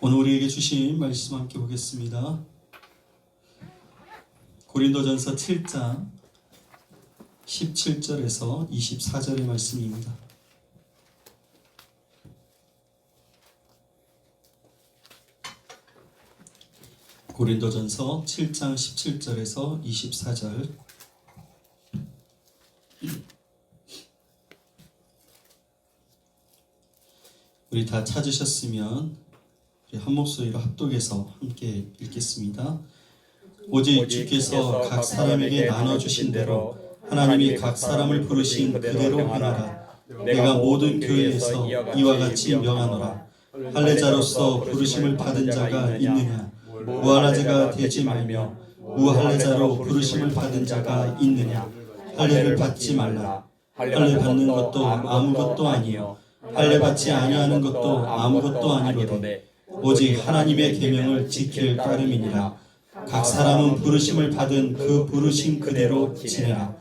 오늘 우리에게 주신 말씀 함께 보겠습니다. 고린도전서 7장 17절에서 24절의 말씀입니다. 고린도전서 7장 17절에서 24절. 우리 다 찾으셨으면 우리 한 목소리로 합독해서 함께 읽겠습니다. 오직 주께서 각 사람에게 나눠주신 대로 하나님이 각 사람을 부르신 그대로 행하라. 내가 모든 교회에서 이와 같이 명하노라. 할례자로서 부르심을 받은 자가 있느냐? 무할례자가 되지 말며 무할례자로 부르심을 받은 자가 있느냐? 할례를 받지 말라. 할례 받는 것도 아무것도 아니요 할례 받지 아니하는 것도 아무것도 아니로되 오직 하나님의 계명을 지킬 따름이니라. 각 사람은 부르심을 받은 그 부르심 그대로 지내라.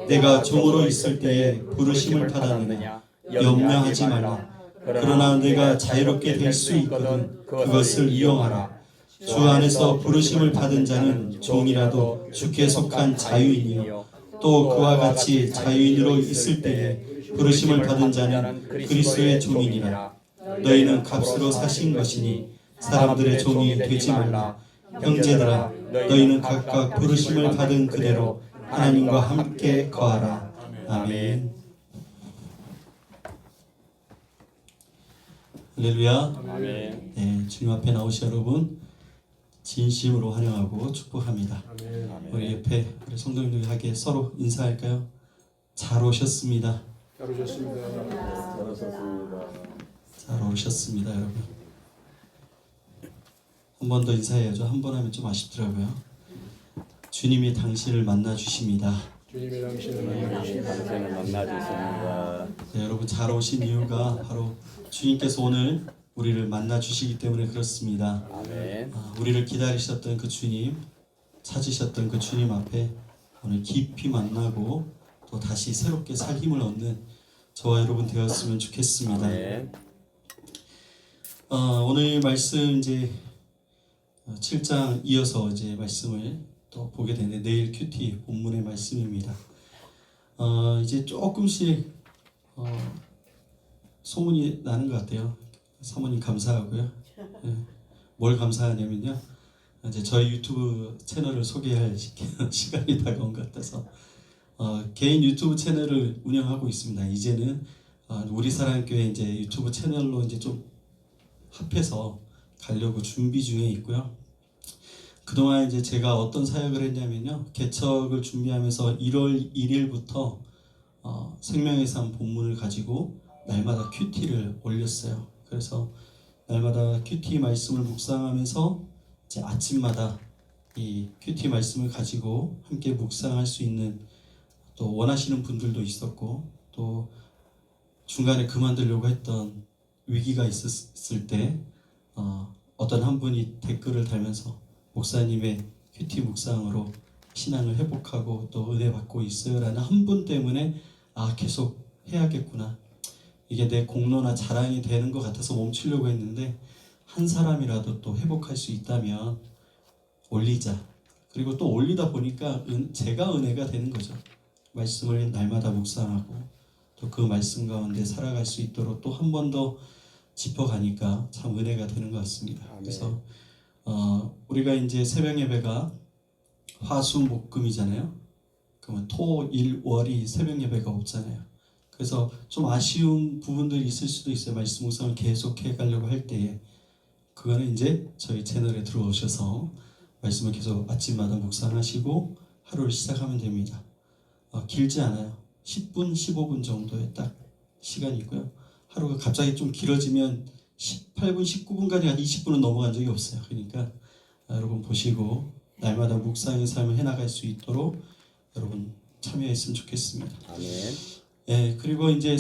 내가 종으로 있을 때에 부르심을 받았느냐? 염려하지 말라. 그러나 내가 자유롭게 될 수 있거든 그것을 이용하라. 주 안에서 부르심을 받은 자는 종이라도 주께 속한 자유인이요 또 그와 같이 자유인으로 있을 때에 부르심을 받은 자는 그리스도의 종이니라. 너희는 값으로 사신 것이니 사람들의 종이 되지 말라. 형제들아, 너희는 각각 부르심을 받은 그대로 하나님과 함께 거하라. 아멘. 할렐루야. 아멘. 네, 주님 앞에 나오신 여러분 진심으로 환영하고 축복합니다. 아멘. 우리 옆에 우리 성도님들에게 서로 인사할까요? 잘 오셨습니다. 잘 오셨습니다. 잘 오셨습니다. 잘 오셨습니다, 여러분. 한 번 더 인사해야죠. 한 번 하면 좀 아쉽더라고요. 주님이 당신을 만나 주십니다. 주님의 당신을 만나 주십니다. 네, 여러분 잘 오신 이유가 바로 주님께서 오늘 우리를 만나 주시기 때문에 그렇습니다. 아멘. 우리를 기다리셨던 그 주님, 찾으셨던 그 주님 앞에 오늘 깊이 만나고 또 다시 새롭게 살 힘을 얻는 저와 여러분 되었으면 좋겠습니다. 아멘. 오늘 말씀 이제 7장 이어서 이제 말씀을 또 보게 되는데 내일 큐티 본문의 말씀입니다. 이제 조금씩 소문이 나는 것 같아요. 사모님 감사하고요. 뭘 감사하냐면요. 이제 저희 유튜브 채널을 소개할 시간이 다가온 것 같아서 개인 유튜브 채널을 운영하고 있습니다. 이제는 우리 사랑교회 이제 유튜브 채널로 이제 좀 합해서 가려고 준비 중에 있고요. 그동안 이제 제가 어떤 사역을 했냐면요. 개척을 준비하면서 1월 1일부터 생명의 삶 본문을 가지고 날마다 큐티를 올렸어요. 그래서 날마다 큐티 말씀을 묵상하면서 이제 아침마다 이 큐티 말씀을 가지고 함께 묵상할 수 있는 또 원하시는 분들도 있었고 또 중간에 그만두려고 했던 위기가 있었을 때 어떤 한 분이 댓글을 달면서 목사님의 큐티 묵상으로 신앙을 회복하고 또 은혜 받고 있어요 라는 한 분 때문에 계속 해야겠구나, 이게 내 공로나 자랑이 되는 것 같아서 멈추려고 했는데 한 사람이라도 또 회복할 수 있다면 올리자. 그리고 또 올리다 보니까 제가 은혜가 되는 거죠. 말씀을 날마다 묵상하고 또 그 말씀 가운데 살아갈 수 있도록 또 한 번 더 짚어가니까 참 은혜가 되는 것 같습니다. 아멘. 그래서 우리가 이제 새벽 예배가 화수목금이잖아요. 그러면 토, 일, 월이 새벽 예배가 없잖아요. 그래서 좀 아쉬운 부분들이 있을 수도 있어요. 말씀 묵상을 계속해 가려고 할 때에 그거는 이제 저희 채널에 들어오셔서 말씀을 계속 아침마다 묵상하시고 하루를 시작하면 됩니다. 길지 않아요. 10분, 15분 정도의 딱 시간이 있고요. 하루가 갑자기 좀 길어지면 18분, 19분까지 한 20분은 넘어간 적이 없어요. 그러니까 여러분 보시고 날마다 묵상의 삶을 해나갈 수 있도록 여러분 참여했으면 좋겠습니다. 아멘. 예, 그리고 이제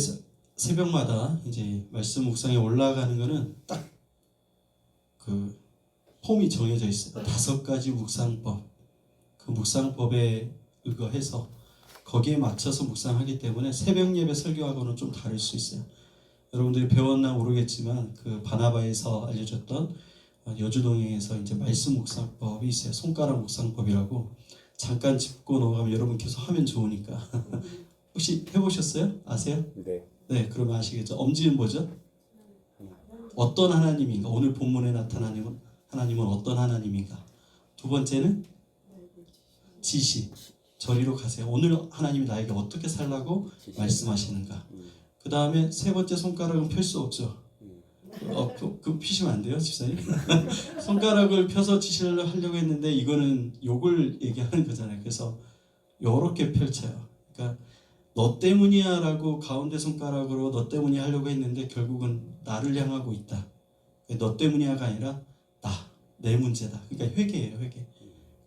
새벽마다 이제 말씀 묵상에 올라가는 거는 딱 그 폼이 정해져 있어요. 5가지 묵상법. 그 묵상법에 의거해서 거기에 맞춰서 묵상하기 때문에 새벽 예배 설교하고는 좀 다를 수 있어요. 여러분들이 배웠나 모르겠지만 그 바나바에서 알려줬던 여주동에서 이제 말씀 묵상법이 있어요. 손가락 묵상법이라고. 잠깐 짚고 넘어가면 여러분 계속 하면 좋으니까. 혹시 해보셨어요? 아세요? 네. 네, 그러면 아시겠죠. 엄지는 뭐죠? 어떤 하나님인가? 오늘 본문에 나타나는 하나님은 어떤 하나님인가? 두 번째는 지시. 저리로 가세요. 오늘 하나님이 나에게 어떻게 살라고 말씀하시는가? 그 다음에 세 번째 손가락은 펼 수 없죠. 그 피시면 안 돼요, 집사님? 손가락을 펴서 지시를 하려고 했는데 이거는 욕을 얘기하는 거잖아요. 그래서 요렇게 펼쳐요. 그러니까 너 때문이야라고 가운데 손가락으로 너 때문이야 하려고 했는데 결국은 나를 향하고 있다. 너 때문이야가 아니라 내 문제다. 그러니까 회개예요, 회개.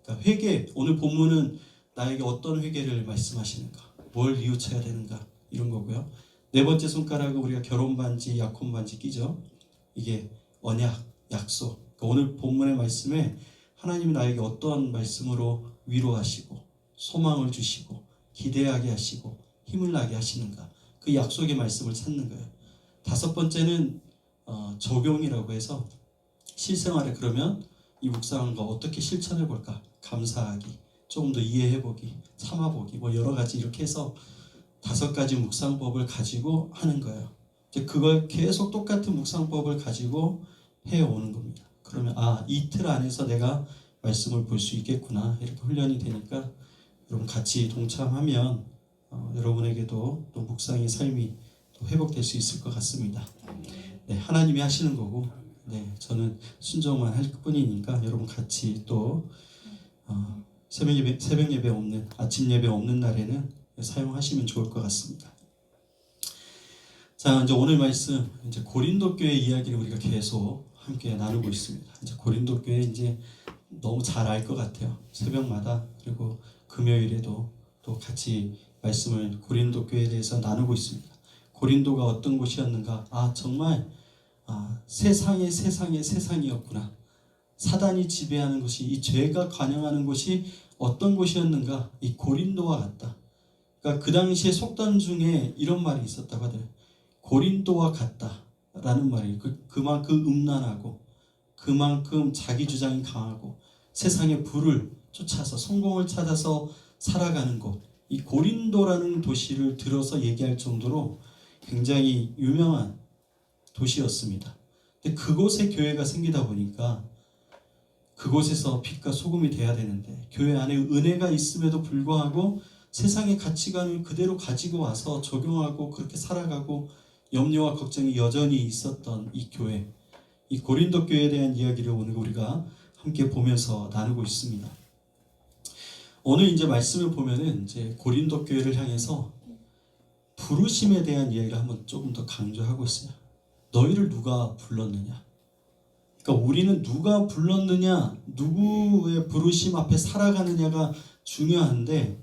그러니까 회개. 오늘 본문은 나에게 어떤 회개를 말씀하시는가, 뭘 뉘우쳐야 되는가 이런 거고요. 네 번째 손가락은 우리가 결혼 반지, 약혼 반지 끼죠. 이게 언약, 약속. 그러니까 오늘 본문의 말씀에 하나님이 나에게 어떠한 말씀으로 위로하시고 소망을 주시고 기대하게 하시고 힘을 나게 하시는가, 그 약속의 말씀을 찾는 거예요. 다섯 번째는 적용이라고 해서 실생활에 그러면 이 묵상과 어떻게 실천해 볼까, 감사하기, 조금 더 이해해 보기, 참아보기, 뭐 여러 가지 이렇게 해서 5가지 묵상법을 가지고 하는 거예요. 이제 그걸 계속 똑같은 묵상법을 가지고 해오는 겁니다. 그러면 이틀 안에서 내가 말씀을 볼 수 있겠구나, 이렇게 훈련이 되니까 여러분 같이 동참하면 여러분에게도 또 묵상의 삶이 또 회복될 수 있을 것 같습니다. 네, 하나님이 하시는 거고, 네, 저는 순종만 할 뿐이니까 여러분 같이 또 새벽 예배 없는, 아침 예배 없는 날에는 사용하시면 좋을 것 같습니다. 자, 이제 오늘 말씀, 이제 고린도 교회 이야기를 우리가 계속 함께 나누고 있습니다. 이제 고린도 교회 이제 너무 잘 알 것 같아요. 새벽마다 그리고 금요일에도 또 같이 말씀을 고린도 교회에 대해서 나누고 있습니다. 고린도가 어떤 곳이었는가? 정말 세상이었구나. 사단이 지배하는 곳이, 이 죄가 관영하는 곳이 어떤 곳이었는가? 이 고린도와 같다. 그러니까 그 당시에 속담 중에 이런 말이 있었다고 하더라고요. 고린도와 같다라는 말이 그만큼 음란하고 그만큼 자기 주장이 강하고 세상의 부를 쫓아서 성공을 찾아서 살아가는 곳, 이 고린도라는 도시를 들어서 얘기할 정도로 굉장히 유명한 도시였습니다. 근데 그곳에 교회가 생기다 보니까 그곳에서 빛과 소금이 돼야 되는데 교회 안에 은혜가 있음에도 불구하고 세상의 가치관을 그대로 가지고 와서 적용하고 그렇게 살아가고 염려와 걱정이 여전히 있었던 이 교회, 이 고린도 교회에 대한 이야기를 오늘 우리가 함께 보면서 나누고 있습니다. 오늘 이제 말씀을 보면은 이제 고린도 교회를 향해서 부르심에 대한 이야기를 한번 조금 더 강조하고 있어요. 너희를 누가 불렀느냐? 그러니까 우리는 누가 불렀느냐, 누구의 부르심 앞에 살아가느냐가 중요한데,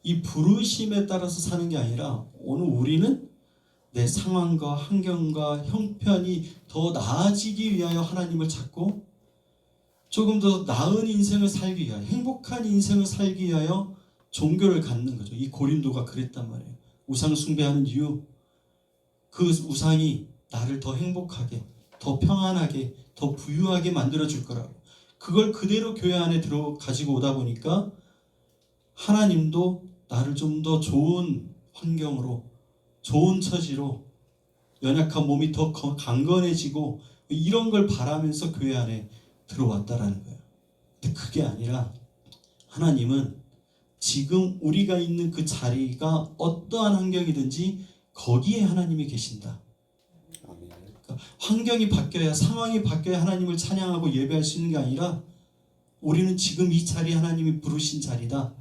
이 부르심에 따라서 사는 게 아니라 오늘 우리는 내 상황과 환경과 형편이 더 나아지기 위하여 하나님을 찾고 조금 더 나은 인생을 살기 위하여, 행복한 인생을 살기 위하여 종교를 갖는 거죠. 이 고린도가 그랬단 말이에요. 우상 숭배하는 이유, 그 우상이 나를 더 행복하게, 더 평안하게, 더 부유하게 만들어줄 거라고. 그걸 그대로 교회 안에 가지고 오다 보니까 하나님도 나를 좀 더 좋은 환경으로, 좋은 처지로, 연약한 몸이 더 강건해지고 이런 걸 바라면서 교회 안에 들어왔다라는 거예요. 근데 그게 아니라 하나님은 지금 우리가 있는 그 자리가 어떠한 환경이든지 거기에 하나님이 계신다. 그러니까 환경이 바뀌어야, 상황이 바뀌어야 하나님을 찬양하고 예배할 수 있는 게 아니라 우리는 지금 이 자리 하나님이 부르신 자리다.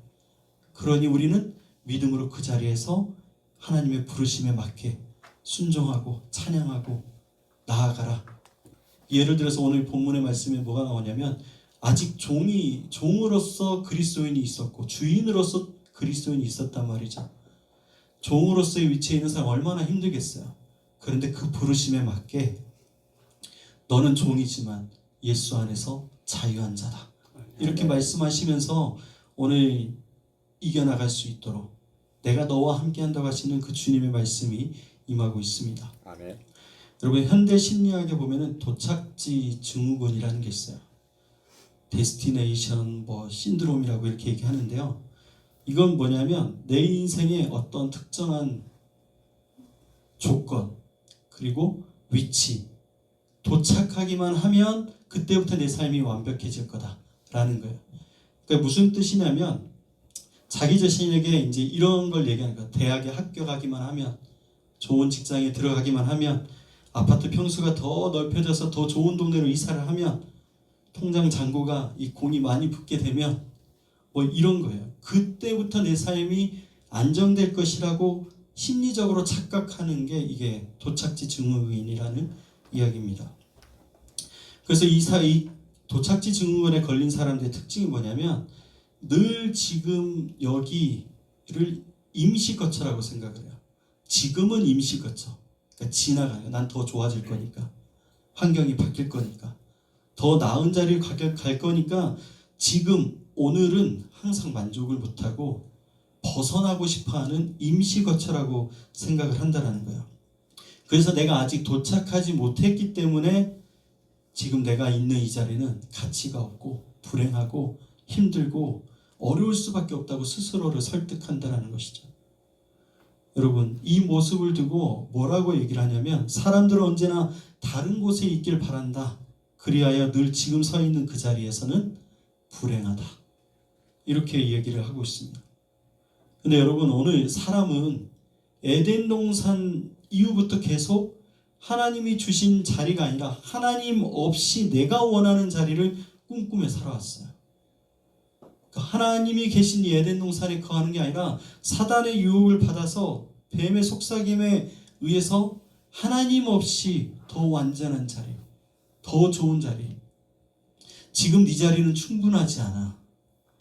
그러니 우리는 믿음으로 그 자리에서 하나님의 부르심에 맞게 순종하고 찬양하고 나아가라. 예를 들어서 오늘 본문의 말씀에 뭐가 나오냐면, 아직 종으로서 그리스도인이 있었고 주인으로서 그리스도인이 있었단 말이죠. 종으로서의 위치에 있는 사람 얼마나 힘들겠어요. 그런데 그 부르심에 맞게 너는 종이지만 예수 안에서 자유한 자다. 이렇게 말씀하시면서 오늘 이겨나갈 수 있도록 내가 너와 함께 한다고 하시는 그 주님의 말씀이 임하고 있습니다. 아멘. 여러분 현대 심리학에 보면은 도착지 증후군이라는 게 있어요. 데스티네이션 신드롬이라고 이렇게 얘기하는데요. 이건 뭐냐면 내 인생의 어떤 특정한 조건 그리고 위치 도착하기만 하면 그때부터 내 삶이 완벽해질 거다라는 거예요. 그러니까 무슨 뜻이냐면 자기 자신에게 이제 이런 걸 얘기하는 거예요. 대학에 합격하기만 하면, 좋은 직장에 들어가기만 하면, 아파트 평수가 더 넓혀져서 더 좋은 동네로 이사를 하면, 통장 잔고가 이 공이 많이 붙게 되면 이런 거예요. 그때부터 내 삶이 안정될 것이라고 심리적으로 착각하는 게 이게 도착지 증후군이라는 이야기입니다. 그래서 이 도착지 증후군에 걸린 사람들의 특징이 뭐냐면 늘 지금 여기를 임시거처라고 생각을 해요. 지금은 임시거처. 그러니까 지나가요. 난 더 좋아질 거니까. 환경이 바뀔 거니까. 더 나은 자리를 갈 거니까 지금 오늘은 항상 만족을 못하고 벗어나고 싶어하는 임시거처라고 생각을 한다는 거예요. 그래서 내가 아직 도착하지 못했기 때문에 지금 내가 있는 이 자리는 가치가 없고 불행하고 힘들고 어려울 수밖에 없다고 스스로를 설득한다는 것이죠. 여러분 이 모습을 두고 뭐라고 얘기를 하냐면 사람들은 언제나 다른 곳에 있길 바란다. 그리하여 늘 지금 서 있는 그 자리에서는 불행하다. 이렇게 얘기를 하고 있습니다. 근데 여러분 오늘 사람은 에덴 동산 이후부터 계속 하나님이 주신 자리가 아니라 하나님 없이 내가 원하는 자리를 꿈꾸며 살아왔어요. 그러니까 하나님이 계신 이 에덴 동산에 거하는 게 아니라 사단의 유혹을 받아서 뱀의 속삭임에 의해서 하나님 없이 더 완전한 자리, 더 좋은 자리, 지금 네 자리는 충분하지 않아.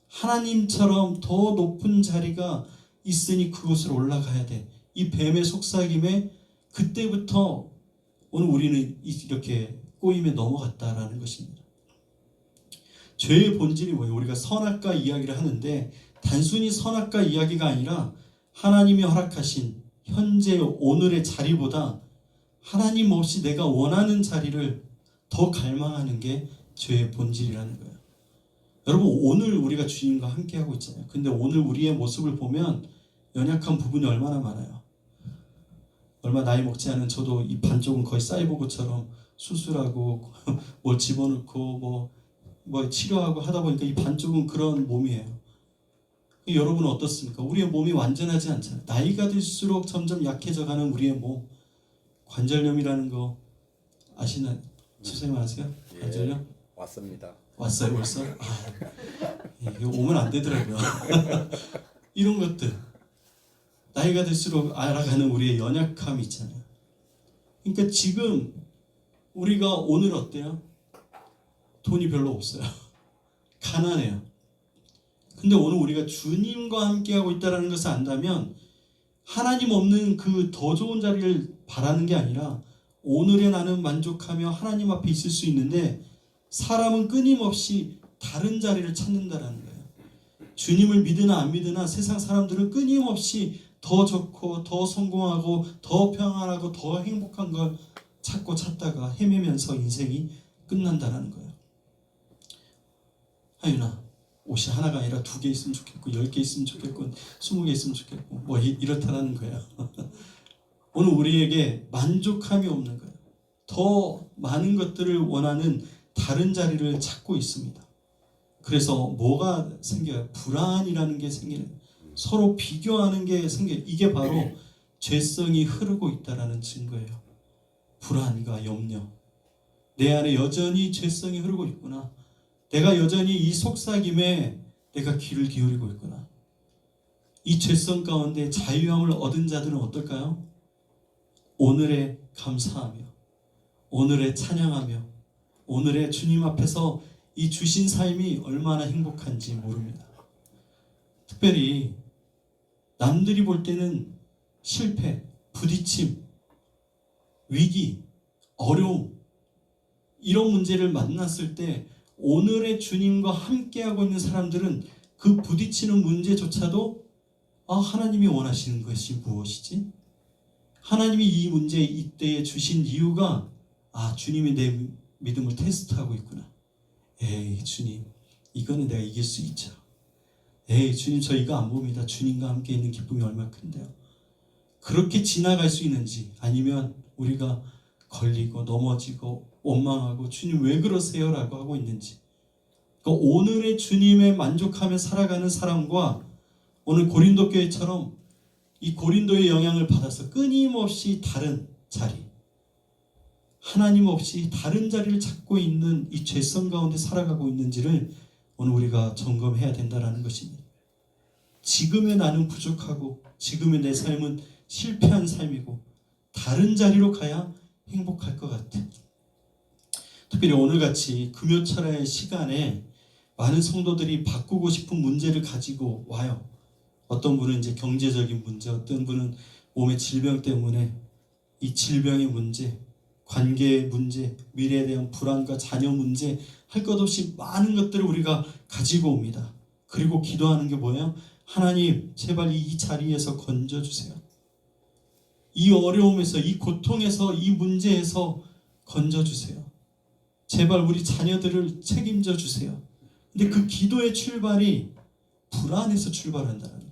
하나님처럼 더 높은 자리가 있으니 그곳으로 올라가야 돼. 이 뱀의 속삭임에 그때부터 오늘 우리는 이렇게 꼬임에 넘어갔다라는 것입니다. 죄의 본질이 뭐예요? 우리가 선악과 이야기를 하는데 단순히 선악과 이야기가 아니라 하나님이 허락하신 현재 오늘의 자리보다 하나님 없이 내가 원하는 자리를 더 갈망하는 게 죄의 본질이라는 거예요. 여러분 오늘 우리가 주님과 함께하고 있잖아요. 근데 오늘 우리의 모습을 보면 연약한 부분이 얼마나 많아요. 얼마 나이 먹지 않은 저도 이 반쪽은 거의 사이보그처럼 수술하고 뭘 집어넣고 뭐 치료하고 하다 보니까 이 반쪽은 그런 몸이에요. 여러분은 어떻습니까? 우리의 몸이 완전하지 않잖아요. 나이가 들수록 점점 약해져가는 우리의 몸. 관절염이라는 거 아시나요? 선생님 아세요? 관절염? 왔습니다. 왔어요 벌써? 이거 오면 안 되더라고요. 이런 것들 나이가 들수록 알아가는 우리의 연약함이 있잖아요. 그러니까 지금 우리가 오늘 어때요? 돈이 별로 없어요. 가난해요. 근데 오늘 우리가 주님과 함께하고 있다는 것을 안다면 하나님 없는 그 더 좋은 자리를 바라는 게 아니라 오늘의 나는 만족하며 하나님 앞에 있을 수 있는데 사람은 끊임없이 다른 자리를 찾는다라는 거예요. 주님을 믿으나 안 믿으나 세상 사람들은 끊임없이 더 좋고 더 성공하고 더 평안하고 더 행복한 걸 찾고 찾다가 헤매면서 인생이 끝난다라는 거예요. 하윤아, 옷이 하나가 아니라 2개 있으면 좋겠고 10개 있으면 좋겠고 20개 있으면 좋겠고 이렇다라는 거예요. 오늘 우리에게 만족함이 없는 거예요. 더 많은 것들을 원하는 다른 자리를 찾고 있습니다. 그래서 뭐가 생겨요? 불안이라는 게 생기는 거예요. 서로 비교하는 게 생겨요. 이게 바로 죄성이 흐르고 있다는 증거예요. 불안과 염려. 내 안에 여전히 죄성이 흐르고 있구나. 내가 여전히 이 속삭임에 내가 귀를 기울이고 있구나. 이 죄성 가운데 자유함을 얻은 자들은 어떨까요? 오늘에 감사하며 오늘에 찬양하며 오늘의 주님 앞에서 이 주신 삶이 얼마나 행복한지 모릅니다. 특별히 남들이 볼 때는 실패, 부딪힘, 위기, 어려움 이런 문제를 만났을 때 오늘의 주님과 함께하고 있는 사람들은 그 부딪히는 문제조차도 하나님이 원하시는 것이 무엇이지? 하나님이 이 문제 이때에 주신 이유가 주님이 내 믿음을 테스트하고 있구나. 에이 주님, 이거는 내가 이길 수 있죠. 에이 주님, 저 이거 안 봅니다. 주님과 함께 있는 기쁨이 얼마나 큰데요. 그렇게 지나갈 수 있는지, 아니면 우리가 걸리고 넘어지고 원망하고 주님 왜 그러세요? 라고 하고 있는지. 그러니까 오늘의 주님에 만족하며 살아가는 사람과 오늘 고린도 교회처럼 이 고린도의 영향을 받아서 끊임없이 다른 자리, 하나님 없이 다른 자리를 찾고 있는 이 죄성 가운데 살아가고 있는지를 오늘 우리가 점검해야 된다는 것입니다. 지금의 나는 부족하고 지금의 내 삶은 실패한 삶이고 다른 자리로 가야 행복할 것 같아. 특별히 오늘같이 금요철의 시간에 많은 성도들이 바꾸고 싶은 문제를 가지고 와요. 어떤 분은 이제 경제적인 문제, 어떤 분은 몸의 질병 때문에 이 질병의 문제, 관계의 문제, 미래에 대한 불안과 자녀 문제, 할 것 없이 많은 것들을 우리가 가지고 옵니다. 그리고 기도하는 게 뭐예요? 하나님, 제발 이 자리에서 건져주세요. 이 어려움에서, 이 고통에서, 이 문제에서 건져주세요. 제발 우리 자녀들을 책임져 주세요. 근데 그 기도의 출발이 불안에서 출발한다는 거예요.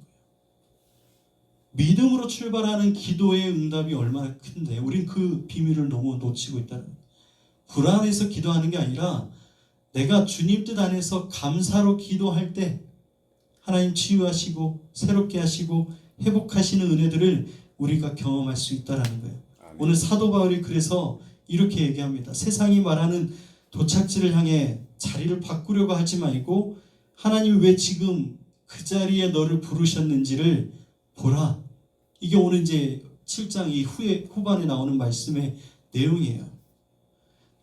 믿음으로 출발하는 기도의 응답이 얼마나 큰데 우린 그 비밀을 너무 놓치고 있다는 거예요. 불안해서 기도하는 게 아니라 내가 주님 뜻 안에서 감사로 기도할 때 하나님 치유하시고 새롭게 하시고 회복하시는 은혜들을 우리가 경험할 수 있다는 거예요. 아멘. 오늘 사도 바울이 그래서 이렇게 얘기합니다. 세상이 말하는 도착지를 향해 자리를 바꾸려고 하지 말고 하나님이 왜 지금 그 자리에 너를 부르셨는지를 보라. 이게 오늘 이제 7장 이 후반에 나오는 말씀의 내용이에요.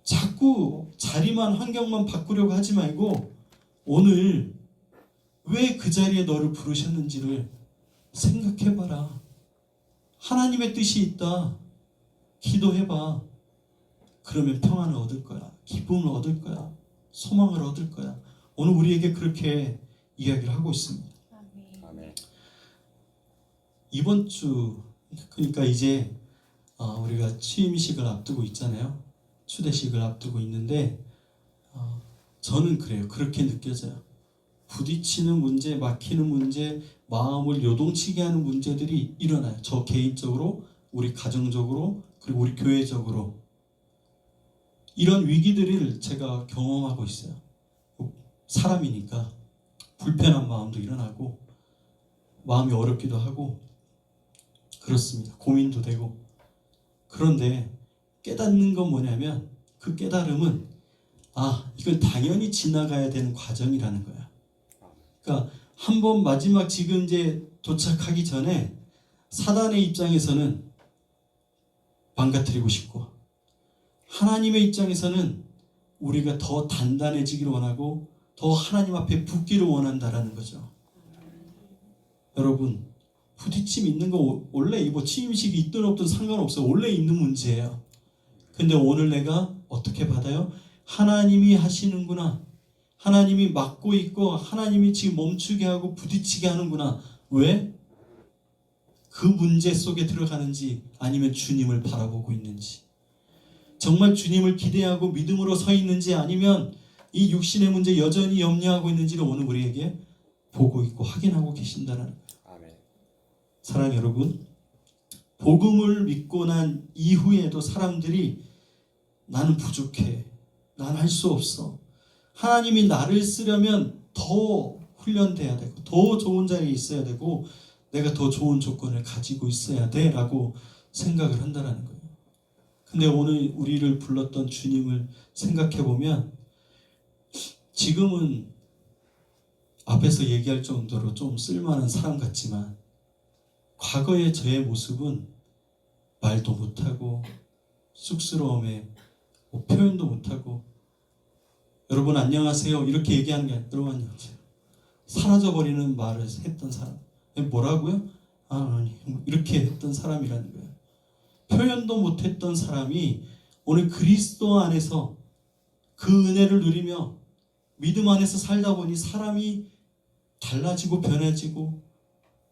자꾸 자리만 환경만 바꾸려고 하지 말고 오늘 왜 그 자리에 너를 부르셨는지를 생각해봐라. 하나님의 뜻이 있다. 기도해봐. 그러면 평안을 얻을 거야. 기쁨을 얻을 거야. 소망을 얻을 거야. 오늘 우리에게 그렇게 이야기를 하고 있습니다. 아멘. 이번 주, 그러니까 이제 우리가 취임식을 앞두고 있잖아요. 추대식을 앞두고 있는데 저는 그래요. 그렇게 느껴져요. 부딪히는 문제, 막히는 문제, 마음을 요동치게 하는 문제들이 일어나요. 저 개인적으로, 우리 가정적으로, 그리고 우리 교회적으로. 이런 위기들을 제가 경험하고 있어요. 사람이니까 불편한 마음도 일어나고 마음이 어렵기도 하고 그렇습니다. 고민도 되고. 그런데 깨닫는 건 뭐냐면 그 깨달음은 이건 당연히 지나가야 되는 과정이라는 거야. 그러니까 한번 마지막 지금 이제 도착하기 전에 사단의 입장에서는 망가뜨리고 싶고 하나님의 입장에서는 우리가 더 단단해지기를 원하고 더 하나님 앞에 붙기를 원한다라는 거죠. 여러분, 부딪힘 있는 거 원래 뭐 취임식이 있든 없든 상관없어요. 원래 있는 문제예요. 근데 오늘 내가 어떻게 받아요? 하나님이 하시는구나. 하나님이 막고 있고 하나님이 지금 멈추게 하고 부딪히게 하는구나. 왜? 그 문제 속에 들어가는지 아니면 주님을 바라보고 있는지, 정말 주님을 기대하고 믿음으로 서 있는지 아니면 이 육신의 문제 여전히 염려하고 있는지를 오늘 우리에게 보고 있고 확인하고 계신다는 거예요. 아멘. 사랑하는 여러분, 복음을 믿고 난 이후에도 사람들이 나는 부족해, 난 할 수 없어, 하나님이 나를 쓰려면 더 훈련돼야 되고 더 좋은 자리에 있어야 되고 내가 더 좋은 조건을 가지고 있어야 돼 라고 생각을 한다는 거예요. 근데 오늘 우리를 불렀던 주님을 생각해 보면 지금은 앞에서 얘기할 정도로 좀 쓸만한 사람 같지만 과거의 저의 모습은 말도 못하고 쑥스러움에 표현도 못하고 여러분 안녕하세요 이렇게 얘기하는 게 아니라 여러분 안녕하세요 사라져버리는 말을 했던 사람. 뭐라고요? 아니 이렇게 했던 사람이라는 거예요. 표현도 못했던 사람이 오늘 그리스도 안에서 그 은혜를 누리며 믿음 안에서 살다 보니 사람이 달라지고 변해지고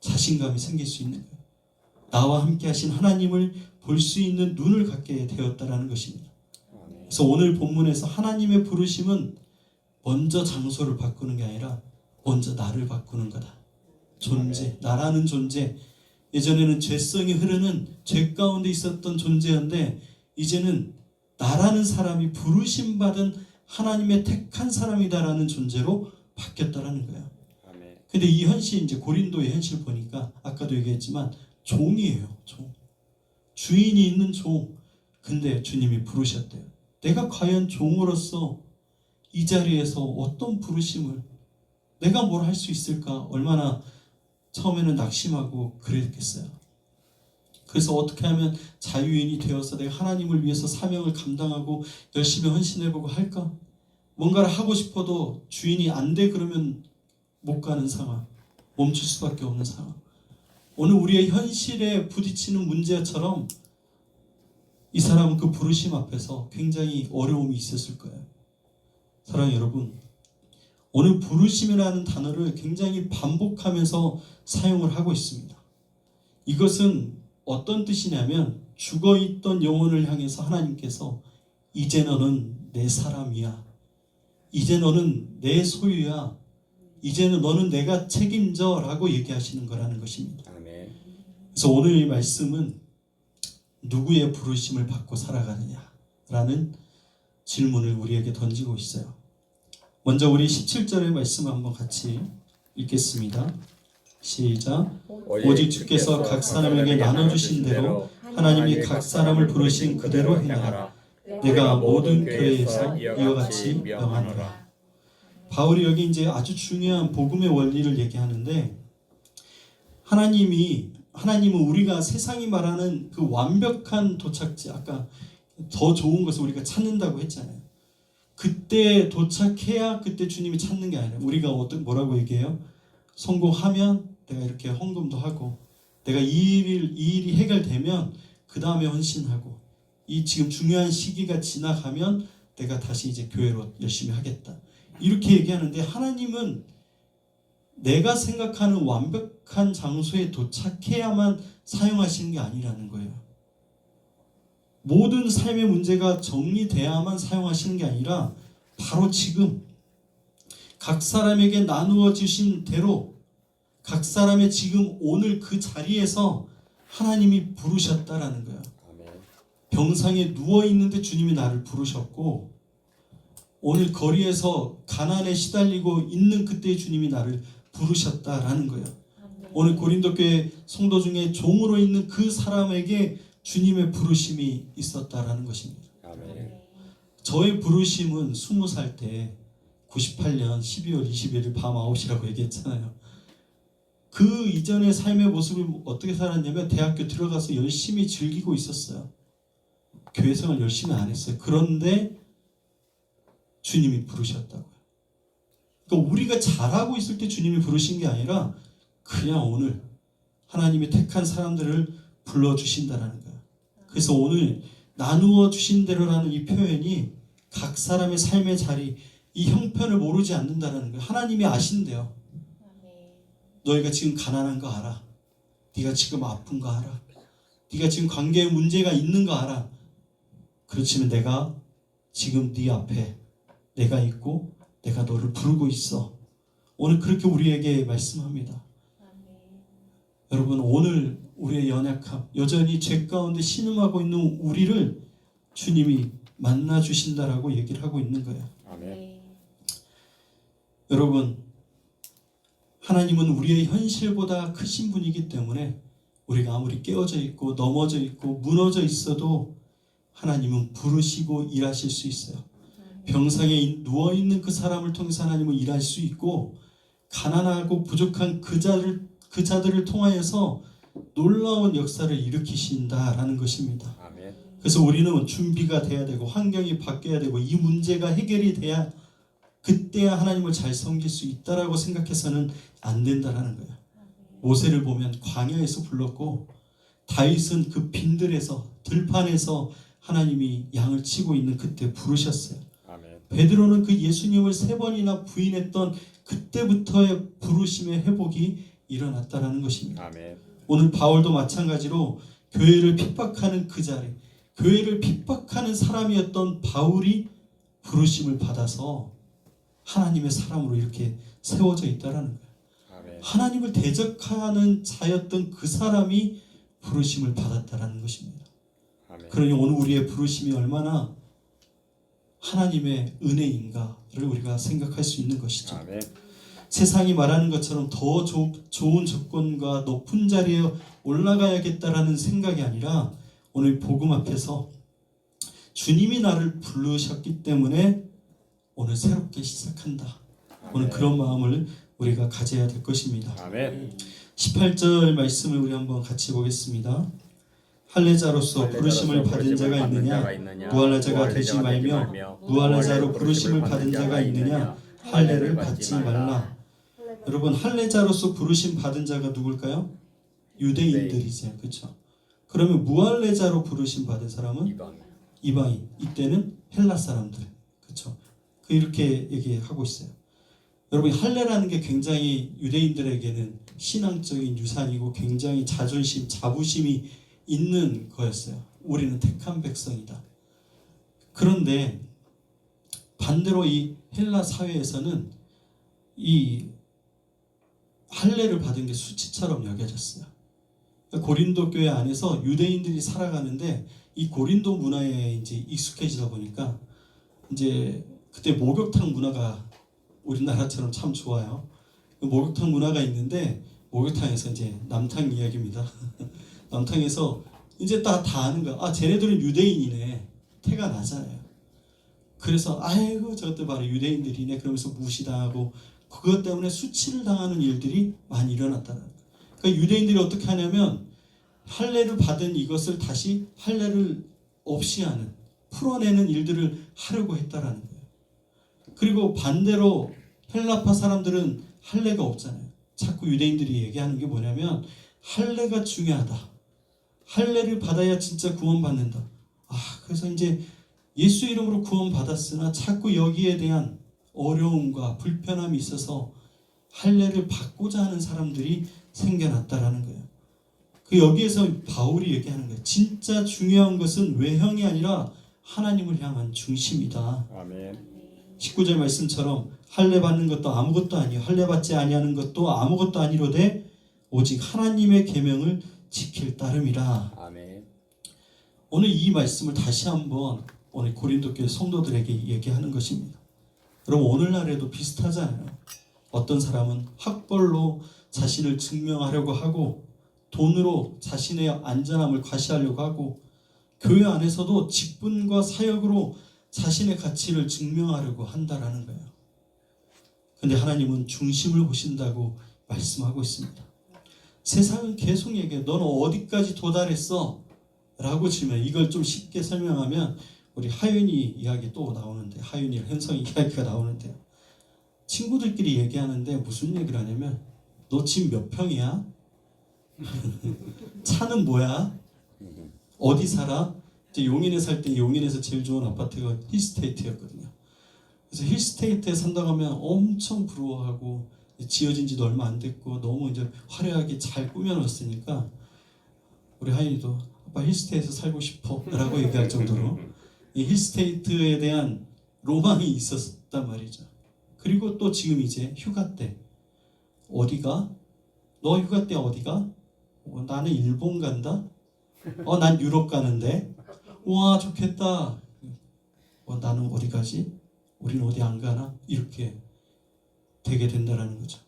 자신감이 생길 수 있는 거예요. 나와 함께 하신 하나님을 볼 수 있는 눈을 갖게 되었다라는 것입니다. 그래서 오늘 본문에서 하나님의 부르심은 먼저 장소를 바꾸는 게 아니라 먼저 나를 바꾸는 거다. 존재, 나라는 존재. 예전에는 죄성이 흐르는 죄 가운데 있었던 존재였는데 이제는 나라는 사람이 부르심 받은 하나님의 택한 사람이다라는 존재로 바뀌었다라는 거예요. 근데 이 현실, 이제 고린도의 현실 보니까 아까도 얘기했지만 종이에요. 종. 주인이 있는 종. 근데 주님이 부르셨대요. 내가 과연 종으로서 이 자리에서 어떤 부르심을, 내가 뭘 할 수 있을까? 얼마나 처음에는 낙심하고 그랬겠어요. 그래서 어떻게 하면 자유인이 되어서 내가 하나님을 위해서 사명을 감당하고 열심히 헌신해보고 할까? 뭔가를 하고 싶어도 주인이 안 돼 그러면 못 가는 상황, 멈출 수밖에 없는 상황. 오늘 우리의 현실에 부딪히는 문제처럼 이 사람은 그 부르심 앞에서 굉장히 어려움이 있었을 거예요. 사랑하는 여러분, 오늘 부르심이라는 단어를 굉장히 반복하면서 사용을 하고 있습니다. 이것은 어떤 뜻이냐면 죽어있던 영혼을 향해서 하나님께서 이제 너는 내 사람이야. 이제 너는 내 소유야. 이제는 너는 내가 책임져 라고 얘기하시는 거라는 것입니다. 그래서 오늘 이 말씀은 누구의 부르심을 받고 살아가느냐라는 질문을 우리에게 던지고 있어요. 먼저 우리 17절의 말씀을 한번 같이 읽겠습니다. 시작. 오직 주께서 각 사람에게 나눠주신 대로 하나님이 각 사람을 부르신 그대로 행하라. 내가 모든 교회에서 이와 같이 명하노라. 바울이 여기 이제 아주 중요한 복음의 원리를 얘기하는데 하나님은 우리가 세상이 말하는 그 완벽한 도착지, 아까 더 좋은 것을 우리가 찾는다고 했잖아요. 그때 도착해야 그때 주님이 찾는 게 아니라 우리가 뭐라고 얘기해요? 성공하면 내가 이렇게 헌금도 하고 내가 이 일이 해결되면 그 다음에 헌신하고 이 지금 중요한 시기가 지나가면 내가 다시 이제 교회로 열심히 하겠다. 이렇게 얘기하는데 하나님은 내가 생각하는 완벽한 장소에 도착해야만 사용하시는 게 아니라는 거예요. 모든 삶의 문제가 정리돼야만 사용하시는 게 아니라 바로 지금 각 사람에게 나누어 주신 대로 각 사람의 지금 오늘 그 자리에서 하나님이 부르셨다라는 거예요. 병상에 누워 있는데 주님이 나를 부르셨고 오늘 거리에서 가난에 시달리고 있는 그때 주님이 나를 부르셨다라는 거예요. 오늘 고린도 교회 성도 중에 종으로 있는 그 사람에게 주님의 부르심이 있었다라는 것입니다. 저의 부르심은 20살 때 98년 12월 21일 밤 9시라고 얘기했잖아요. 그 이전의 삶의 모습을 어떻게 살았냐면 대학교 들어가서 열심히 즐기고 있었어요. 교회 생활 열심히 안 했어요. 그런데 주님이 부르셨다고요. 그러니까 우리가 잘하고 있을 때 주님이 부르신 게 아니라 그냥 오늘 하나님이 택한 사람들을 불러주신다라는 거예요. 그래서 오늘 나누어 주신 대로라는 이 표현이 각 사람의 삶의 자리, 이 형편을 모르지 않는다라는 거예요. 하나님이 아신대요. 너희가 지금 가난한 거 알아. 네가 지금 아픈 거 알아. 네가 지금 관계에 문제가 있는 거 알아. 그렇지만 내가 지금 네 앞에 내가 있고 내가 너를 부르고 있어. 오늘 그렇게 우리에게 말씀합니다. 여러분, 오늘 우리의 연약함, 여전히 죄 가운데 신음하고 있는 우리를 주님이 만나 주신다라고 얘기를 하고 있는 거예요. 여러분, 하나님은 우리의 현실보다 크신 분이기 때문에 우리가 아무리 깨어져 있고 넘어져 있고 무너져 있어도 하나님은 부르시고 일하실 수 있어요. 병상에 누워있는 그 사람을 통해서 하나님은 일할 수 있고 가난하고 부족한 그 자들을 통하여서 놀라운 역사를 일으키신다라는 것입니다. 그래서 우리는 준비가 돼야 되고 환경이 바뀌어야 되고 이 문제가 해결이 돼야 그때야 하나님을 잘 섬길 수 있다라고 생각해서는 안 된다라는 거예요. 모세를 보면 광야에서 불렀고 다윗은 그 빈들에서 들판에서 하나님이 양을 치고 있는 그때 부르셨어요. 베드로는 그 예수님을 3번이나 부인했던 그때부터의 부르심의 회복이 일어났다라는 것입니다. 오늘 바울도 마찬가지로 교회를 핍박하는 그 자리, 교회를 핍박하는 사람이었던 바울이 부르심을 받아서 하나님의 사람으로 이렇게 세워져 있다라는 거예요. 아멘. 하나님을 대적하는 자였던 그 사람이 부르심을 받았다라는 것입니다. 아멘. 그러니 오늘 우리의 부르심이 얼마나 하나님의 은혜인가를 우리가 생각할 수 있는 것이죠. 아멘. 세상이 말하는 것처럼 더 좋은 조건과 높은 자리에 올라가야겠다라는 생각이 아니라 오늘 복음 앞에서 주님이 나를 부르셨기 때문에 오늘 새롭게 시작한다. 오늘 그런 마음을 우리가 가져야 될 것입니다. 아멘. 18절 말씀을 우리 한번 같이 보겠습니다. 할례자로서 부르심을 받은 자가 있느냐? 무할례자가 되지 말며 무할례자로 부르심을 받은 자가 있느냐? 할례를 받지 말라. 여러분, 할례자로서 부르심 받은 자가 누굴까요? 유대인들이죠. 그렇죠? 그러면 무할례자로 부르심 받은 사람은 이방인. 이때는 헬라 사람들. 그렇죠? 이렇게 얘기하고 있어요. 여러분, 할례라는 게 굉장히 유대인들에게는 신앙적인 유산이고 굉장히 자존심, 자부심이 있는 거였어요. 우리는 택한 백성이다. 그런데 반대로 이 헬라 사회에서는 이 할례를 받은 게 수치처럼 여겨졌어요. 고린도 교회 안에서 유대인들이 살아가는데 이 고린도 문화에 이제 익숙해지다 보니까 이제 그때 목욕탕 문화가 우리나라처럼 참 좋아요. 목욕탕 문화가 있는데 목욕탕에서 이제 남탕 이야기입니다. 남탕에서 이제 다 아는 거야. 아, 쟤네들은 유대인이네. 태가 나잖아요. 그래서 아이고 저것들 바로 유대인들이네. 그러면서 무시당하고 그것 때문에 수치를 당하는 일들이 많이 일어났다는 거예요. 그러니까 유대인들이 어떻게 하냐면 할례를 받은 이것을 다시 할례를 없이 하는, 풀어내는 일들을 하려고 했다라는 거예요. 그리고 반대로 헬라파 사람들은 할례가 없잖아요. 자꾸 유대인들이 얘기하는 게 뭐냐면 할례가 중요하다. 할례를 받아야 진짜 구원받는다. 그래서 이제 예수 이름으로 구원받았으나 자꾸 여기에 대한 어려움과 불편함이 있어서 할례를 받고자 하는 사람들이 생겨났다라는 거예요. 그 여기에서 바울이 얘기하는 거예요. 진짜 중요한 것은 외형이 아니라 하나님을 향한 중심이다. 아멘. 19절 말씀처럼 할례 받는 것도 아무것도 아니요 할례 받지 아니하는 것도 아무것도 아니로되 오직 하나님의 계명을 지킬 따름이라. 아멘. 오늘 이 말씀을 다시 한번 오늘 고린도 교회 성도들에게 얘기하는 것입니다. 여러분, 오늘날에도 비슷하잖아요. 어떤 사람은 학벌로 자신을 증명하려고 하고 돈으로 자신의 안전함을 과시하려고 하고 교회 안에서도 직분과 사역으로 자신의 가치를 증명하려고 한다라는 거예요. 근데 하나님은 중심을 보신다고 말씀하고 있습니다. 세상은 계속 얘기해. 너는 어디까지 도달했어? 라고 질문해. 이걸 좀 쉽게 설명하면 우리 하윤이 이야기 또 나오는데, 하윤이 현성이 이야기가 나오는데요. 친구들끼리 얘기하는데 무슨 얘기를 하냐면 너 집 몇 평이야? 차는 뭐야? 어디 살아? 이제 용인에 살 때 용인에서 제일 좋은 아파트가 힐스테이트였거든요. 그래서 힐스테이트에 산다고 하면 엄청 부러워하고 지어진 지도 얼마 안 됐고 너무 이제 화려하게 잘 꾸며놨으니까 우리 하인이도 아빠 힐스테이트에서 살고 싶어 라고 얘기할 정도로 이 힐스테이트에 대한 로망이 있었단 말이죠. 그리고 또 지금 이제 휴가 때 어디가? 너 휴가 때 어디가? 나는 일본 간다? 난 유럽 가는데? 우와 좋겠다. 나는 어디 가지? 우리는 어디 안 가나? 이렇게 되게 된다는 거죠.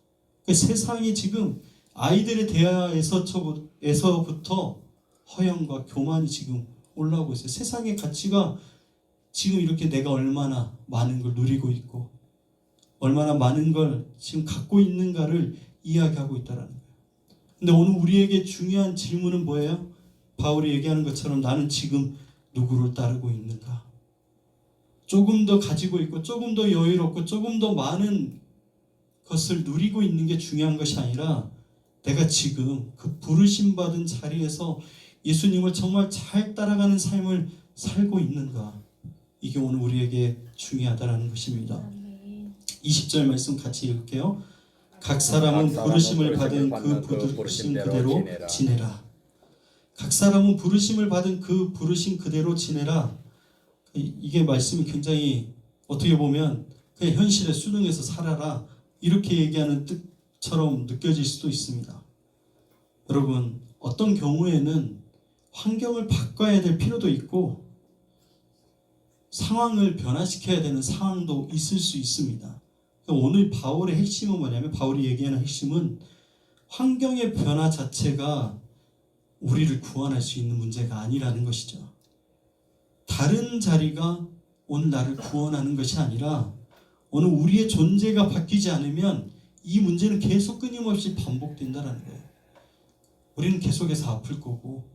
세상이 지금 아이들의 대화에서부터 허영과 교만이 지금 올라오고 있어요. 세상의 가치가 지금 이렇게 내가 얼마나 많은 걸 누리고 있고 얼마나 많은 걸 지금 갖고 있는가를 이야기하고 있다는 거예요. 근데 오늘 우리에게 중요한 질문은 뭐예요? 바울이 얘기하는 것처럼 나는 지금 누구를 따르고 있는가? 조금 더 가지고 있고 조금 더 여유롭고 조금 더 많은 것을 누리고 있는 게 중요한 것이 아니라 내가 지금 그 부르심 받은 자리에서 예수님을 정말 잘 따라가는 삶을 살고 있는가? 이게 오늘 우리에게 중요하다는 것입니다. 20절 말씀 같이 읽을게요. 각 사람은 부르심을 받은 그 부르심 그대로 지내라. 각 사람은 부르심을 받은 그 부르심 그대로 지내라. 이게 말씀이 굉장히 어떻게 보면 그냥 현실에 순응해서 살아라 이렇게 얘기하는 뜻처럼 느껴질 수도 있습니다. 여러분, 어떤 경우에는 환경을 바꿔야 될 필요도 있고 상황을 변화시켜야 되는 상황도 있을 수 있습니다. 오늘 바울의 핵심은 뭐냐면, 바울이 얘기하는 핵심은 환경의 변화 자체가 우리를 구원할 수 있는 문제가 아니라는 것이죠. 다른 자리가 오늘 나를 구원하는 것이 아니라 오늘 우리의 존재가 바뀌지 않으면 이 문제는 계속 끊임없이 반복된다는 거예요. 우리는 계속해서 아플 거고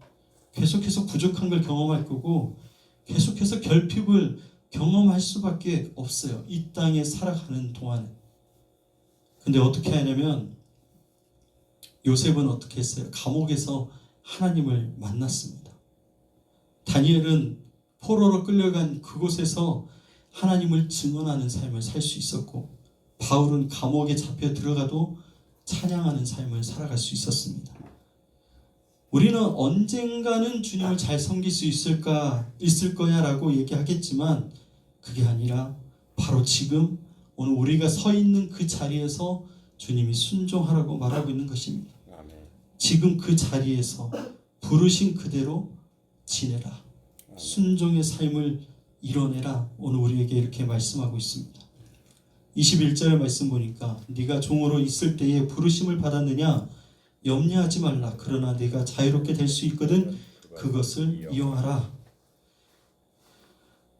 계속해서 부족한 걸 경험할 거고 계속해서 결핍을 경험할 수밖에 없어요. 이 땅에 살아가는 동안에. 근데 어떻게 하냐면 요셉은 어떻게 했어요? 감옥에서 하나님을 만났습니다. 다니엘은 포로로 끌려간 그곳에서 하나님을 증언하는 삶을 살 수 있었고, 바울은 감옥에 잡혀 들어가도 찬양하는 삶을 살아갈 수 있었습니다. 우리는 언젠가는 주님을 잘 섬길 수 있을 거야 라고 얘기하겠지만 그게 아니라 바로 지금 오늘 우리가 서 있는 그 자리에서 주님이 순종하라고 말하고 있는 것입니다. 지금 그 자리에서 부르신 그대로 지내라. 순종의 삶을 이뤄내라. 오늘 우리에게 이렇게 말씀하고 있습니다. 21절 말씀 보니까 네가 종으로 있을 때에 부르심을 받았느냐? 염려하지 말라. 그러나 네가 자유롭게 될 수 있거든 그것을 이용하라.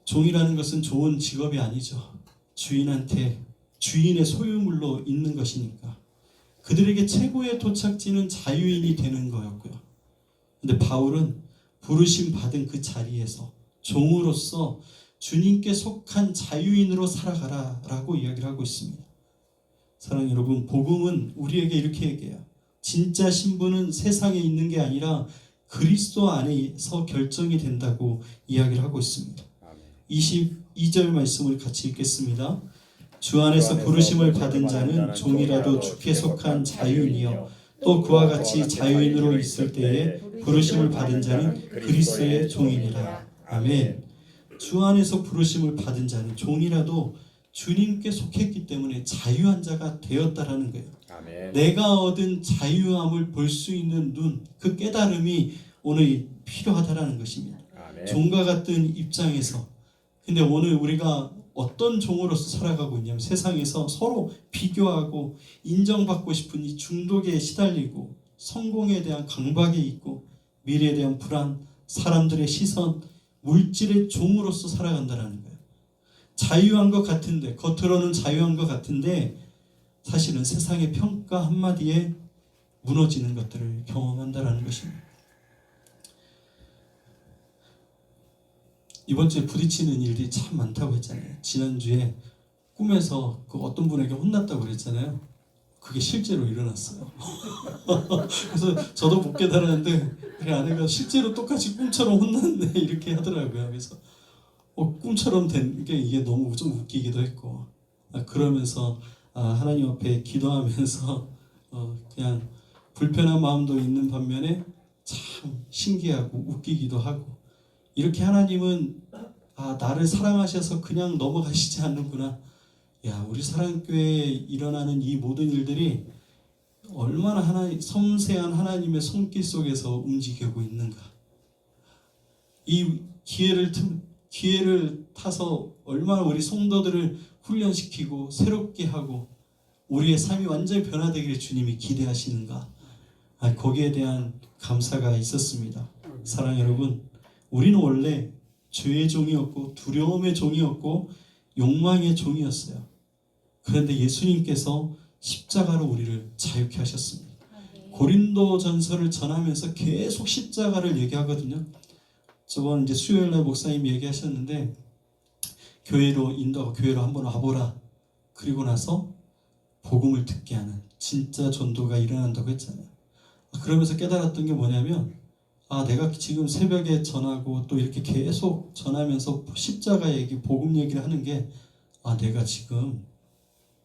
종이라는 것은 좋은 직업이 아니죠. 주인한테 주인의 소유물로 있는 것이니까. 그들에게 최고의 도착지는 자유인이 되는 거였고요. 근데 바울은 부르심 받은 그 자리에서 종으로서 주님께 속한 자유인으로 살아가라 라고 이야기를 하고 있습니다. 사랑하는 여러분, 복음은 우리에게 이렇게 얘기해요. 진짜 신분은 세상에 있는 게 아니라 그리스도 안에서 결정이 된다고 이야기를 하고 있습니다. 22절 말씀을 같이 읽겠습니다. 주 안에서 부르심을 받은 자는 종이라도 주께 속한 자유인이요 또 그와 같이 자유인으로 있을 때에 부르심을 받은 자는 그리스도의 종이니라. 아멘. 주 안에서 부르심을 받은 자는 종이라도 주님께 속했기 때문에 자유한 자가 되었다라는 거예요. 아멘. 내가 얻은 자유함을 볼 수 있는 눈, 그 깨달음이 오늘 필요하다라는 것입니다. 아멘. 종과 같은 입장에서. 근데 오늘 우리가 어떤 종으로서 살아가고 있냐면 세상에서 서로 비교하고 인정받고 싶은 이 중독에 시달리고 성공에 대한 강박이 있고 미래에 대한 불안, 사람들의 시선, 물질의 종으로서 살아간다는 거예요. 자유한 것 같은데, 겉으로는 자유한 것 같은데 사실은 세상의 평가 한마디에 무너지는 것들을 경험한다는 것입니다. 이번 주에 부딪히는 일들이 참 많다고 했잖아요. 지난주에 꿈에서 그 어떤 분에게 혼났다고 그랬잖아요. 그게 실제로 일어났어요. 그래서 저도 못 깨달았는데 우리 아내가 실제로 똑같이 꿈처럼 혼났네 이렇게 하더라고요. 그래서 꿈처럼 된 게 이게 너무 좀 웃기기도 했고, 그러면서 하나님 앞에 기도하면서 그냥 불편한 마음도 있는 반면에 참 신기하고 웃기기도 하고, 이렇게 하나님은 나를 사랑하셔서 그냥 넘어가시지 않는구나. 야, 우리 사랑교회에 일어나는 이 모든 일들이 얼마나 섬세한 하나님의 손길 속에서 움직이고 있는가. 이 기회를 타서 얼마나 우리 성도들을 훈련시키고 새롭게 하고 우리의 삶이 완전히 변화되기를 주님이 기대하시는가. 거기에 대한 감사가 있었습니다. 사랑 여러분, 우리는 원래 죄의 종이었고 두려움의 종이었고 욕망의 종이었어요. 그런데 예수님께서 십자가로 우리를 자유케 하셨습니다. 고린도전서를 전하면서 계속 십자가를 얘기하거든요. 저번 이제 수요일날 목사님이 얘기하셨는데 교회로 인도하고 교회로 한번 와보라. 그리고 나서 복음을 듣게 하는 진짜 전도가 일어난다고 했잖아요. 그러면서 깨달았던 게 뭐냐면 내가 지금 새벽에 전하고 또 이렇게 계속 전하면서 십자가 얘기, 복음 얘기를 하는 게 내가 지금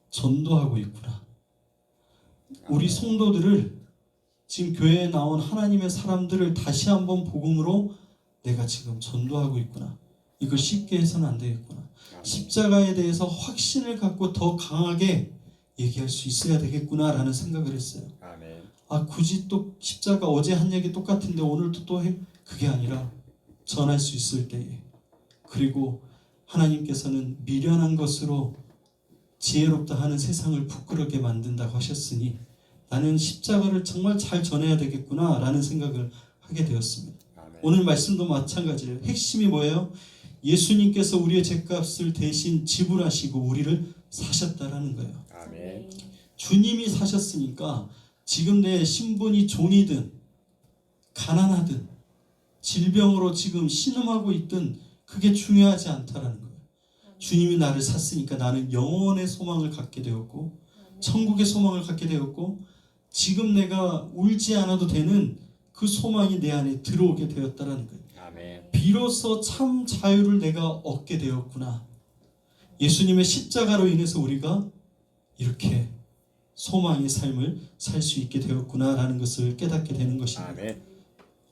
전도하고 있구나. 우리 성도들을 지금 교회에 나온 하나님의 사람들을 다시 한번 복음으로 내가 지금 전도하고 있구나. 이걸 쉽게 해서는 안 되겠구나. 십자가에 대해서 확신을 갖고 더 강하게 얘기할 수 있어야 되겠구나라는 생각을 했어요. 아멘. 아, 굳이 또 십자가 어제 한 얘기 똑같은데 오늘도 또 해? 그게 아니라 전할 수 있을 때에, 그리고 하나님께서는 미련한 것으로 지혜롭다 하는 세상을 부끄럽게 만든다고 하셨으니 나는 십자가를 정말 잘 전해야 되겠구나 라는 생각을 하게 되었습니다. 아멘. 오늘 말씀도 마찬가지예요. 핵심이 뭐예요? 예수님께서 우리의 죄값을 대신 지불하시고 우리를 사셨다라는 거예요. 아멘. 주님이 사셨으니까 지금 내 신분이 종이든 가난하든 질병으로 지금 신음하고 있든 그게 중요하지 않다라는 거예요. 주님이 나를 샀으니까 나는 영원의 소망을 갖게 되었고 천국의 소망을 갖게 되었고 지금 내가 울지 않아도 되는 그 소망이 내 안에 들어오게 되었다라는 거예요. 아멘. 비로소 참 자유를 내가 얻게 되었구나. 예수님의 십자가로 인해서 우리가 이렇게 소망의 삶을 살 수 있게 되었구나라는 것을 깨닫게 되는 것입니다. 아멘.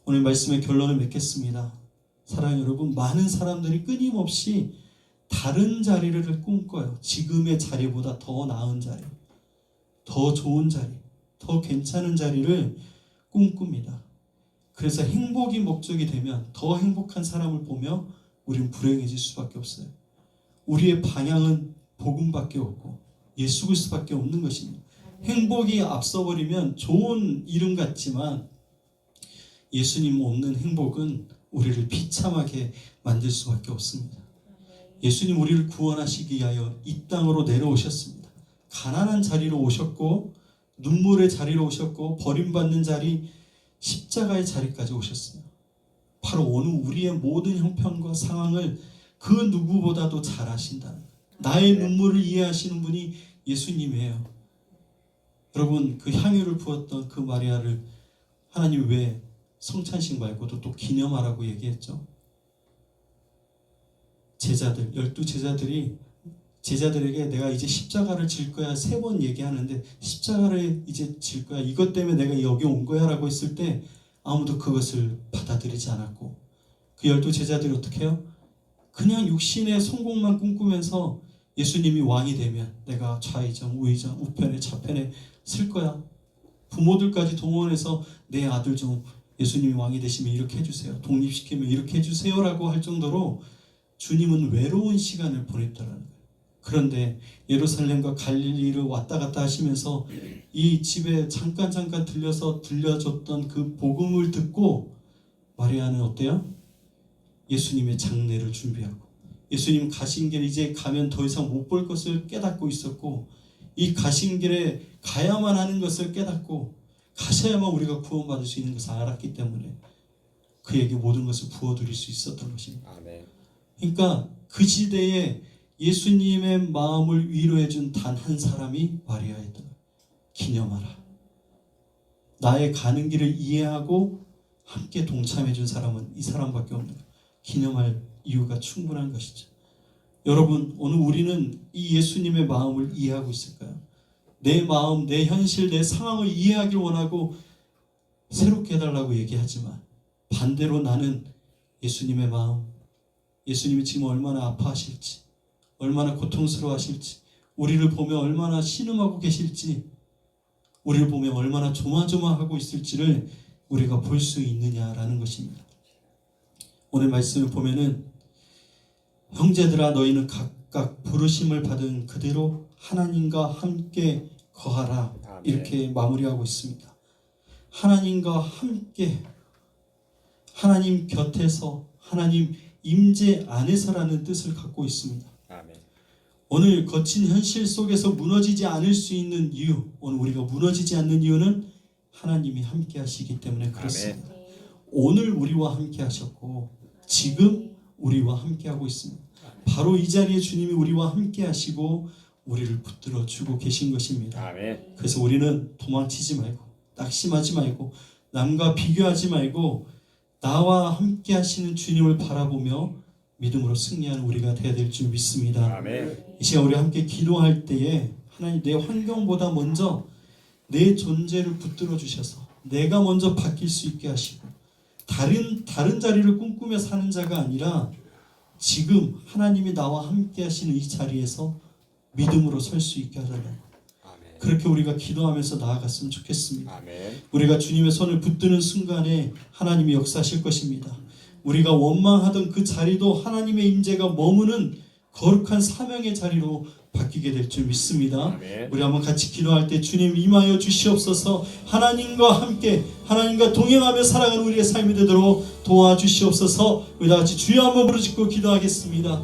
오늘 말씀의 결론을 맺겠습니다. 사랑하는 여러분, 많은 사람들이 끊임없이 다른 자리를 꿈꿔요. 지금의 자리보다 더 나은 자리, 더 좋은 자리, 더 괜찮은 자리를 꿈꿉니다. 그래서 행복이 목적이 되면 더 행복한 사람을 보며 우리는 불행해질 수밖에 없어요. 우리의 방향은 복음밖에 없고 예수 그리스도밖에 없는 것입니다. 행복이 앞서버리면 좋은 이름 같지만 예수님 없는 행복은 우리를 비참하게 만들 수밖에 없습니다. 예수님 우리를 구원하시기 위하여 이 땅으로 내려오셨습니다. 가난한 자리로 오셨고 눈물의 자리로 오셨고 버림받는 자리, 십자가의 자리까지 오셨어요. 바로 오늘 우리의 모든 형편과 상황을 그 누구보다도 잘 아신다는 거예요. 나의 눈물을 이해하시는 분이 예수님이에요. 여러분, 그 향유를 부었던 그 마리아를 하나님 왜 성찬식 말고도 또 기념하라고 얘기했죠? 제자들, 12제자들이 제자들에게 내가 이제 십자가를 질 거야 3번 얘기하는데 십자가를 이제 질 거야 이것 때문에 내가 여기 온 거야 라고 했을 때 아무도 그것을 받아들이지 않았고 그 12제자들이 어떻게 해요? 그냥 육신의 성공만 꿈꾸면서 예수님이 왕이 되면 내가 좌의정 우의정 우편에 좌편에 쓸 거야. 부모들까지 동원해서 내 아들 좀 예수님이 왕이 되시면 이렇게 해주세요. 독립시키면 이렇게 해주세요 라고 할 정도로 주님은 외로운 시간을 보냈다라는 거예요. 그런데 예루살렘과 갈릴리를 왔다 갔다 하시면서 이 집에 잠깐 들려서 들려줬던 그 복음을 듣고 마리아는 어때요? 예수님의 장례를 준비하고 예수님 가신 길 이제 가면 더 이상 못 볼 것을 깨닫고 있었고 이 가신 길에 가야만 하는 것을 깨닫고 가셔야만 우리가 구원받을 수 있는 것을 알았기 때문에 그에게 모든 것을 부어드릴 수 있었던 것입니다. 아멘. 그러니까 그 시대에 예수님의 마음을 위로해준 단 한 사람이 마리아였다. 기념하라. 나의 가는 길을 이해하고 함께 동참해준 사람은 이 사람밖에 없는 거예요. 기념할 이유가 충분한 것이죠. 여러분, 오늘 우리는 이 예수님의 마음을 이해하고 있을까요? 내 마음, 내 현실, 내 상황을 이해하길 원하고 새롭게 해달라고 얘기하지만 반대로 나는 예수님의 마음, 예수님이 지금 얼마나 아파하실지, 얼마나 고통스러워하실지, 우리를 보며 얼마나 신음하고 계실지, 우리를 보며 얼마나 조마조마하고 있을지를 우리가 볼 수 있느냐라는 것입니다. 오늘 말씀을 보면은 형제들아 너희는 각각 부르심을 받은 그대로 하나님과 함께 거하라 이렇게 마무리하고 있습니다. 하나님과 함께 하나님 곁에서 하나님 임재 안에서라는 뜻을 갖고 있습니다. 아멘. 오늘 거친 현실 속에서 무너지지 않을 수 있는 이유, 오늘 우리가 무너지지 않는 이유는 하나님이 함께 하시기 때문에 그렇습니다. 아멘. 오늘 우리와 함께 하셨고 지금 우리와 함께 하고 있습니다. 바로 이 자리에 주님이 우리와 함께 하시고 우리를 붙들어 주고 계신 것입니다. 아멘. 그래서 우리는 도망치지 말고 낙심하지 말고 남과 비교하지 말고 나와 함께 하시는 주님을 바라보며 믿음으로 승리하는 우리가 되어야 될 줄 믿습니다. 아멘. 이 시간 우리 함께 기도할 때에 하나님 내 환경보다 먼저 내 존재를 붙들어 주셔서 내가 먼저 바뀔 수 있게 하시고 다른 자리를 꿈꾸며 사는 자가 아니라 지금 하나님이 나와 함께 하시는 이 자리에서 믿음으로 설 수 있게 하달라고 그렇게 우리가 기도하면서 나아갔으면 좋겠습니다. 아멘. 우리가 주님의 손을 붙드는 순간에 하나님이 역사하실 것입니다. 우리가 원망하던 그 자리도 하나님의 임재가 머무는 거룩한 사명의 자리로 바뀌게 될 줄 믿습니다. 아멘. 우리 한번 같이 기도할 때 주님 임하여 주시옵소서. 하나님과 함께 하나님과 동행하며 살아가는 우리의 삶이 되도록 도와주시옵소서. 우리 다 같이 주여 한번 부르짖고 기도하겠습니다.